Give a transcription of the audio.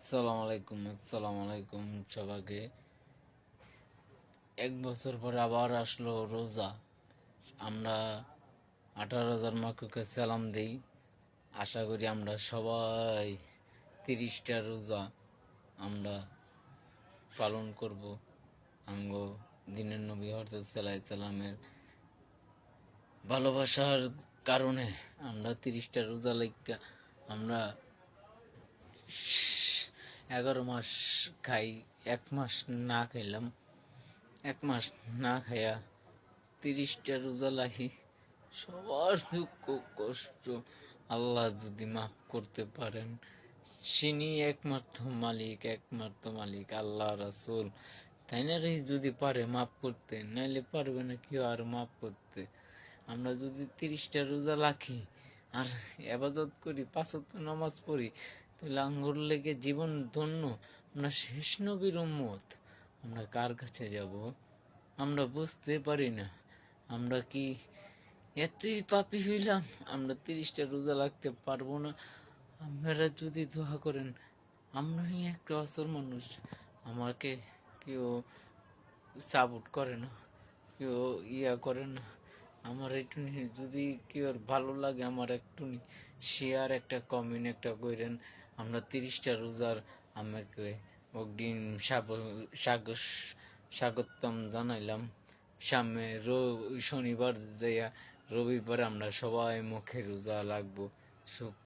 আসসালামু আলাইকুম সবাইকে। 1 বছর পরে আবার আসলো রোজা। আমরা 18,000 মাকুকে সালাম দিই। আশা করি আমরা সবাই 30টা রোজা আমরা পালন করব। আঙ্গ দিনের নবী হযরত সাল্লাল্লাহু আলাইহি সাল্লামের ভালোবাসার কারণে আমরা 30টা রোজা লাইগা আমরা 11 মাস খাই। 1 মাস না খাইলাম, 1 মাস না খাইয়া 30টা রোজা লাহি। সবার দুঃখ কষ্ট আল্লাহ যদি মাফ করতে পারেন, তিনি একমাত্র মালিক আল্লাহ রাসূল। তাইনারই যদি পারে মাফ করতে, নাইলে পারবে না কেউ আর মাফ করতে। আমরা যদি 30টা রোজা রাখি আর ইবাদত করি, 5 ওয়াক্ত নামাজ পড়ি, তাহলে আঙ্গুর লেগে জীবন ধন্য। আমরা শেষ নবীর উম্মত, আমরা কার কাছে যাব? আমরা বুঝতে পারি না। আমরা কি এতই পাপী হইলাম? আমরা 30টা রোজা রাখতে পারবো না? আপনারা যদি দোয়া করেন, আমরাই একটা অসল মানুষ, আমাকে কেউ সাপোর্ট করে না, কেউ করে না। আমার একটু যদি কেউ ভালো লাগে, আমার একটু শেয়ার একটা কমেন্ট একটা করেন। আমরা 30টা রোজার আমাকে একদিন স্বাগতম জানাইলাম। সামনে শনিবার যাইয়া রবিবার আমরা সবাই মুখে রোজা লাগবো।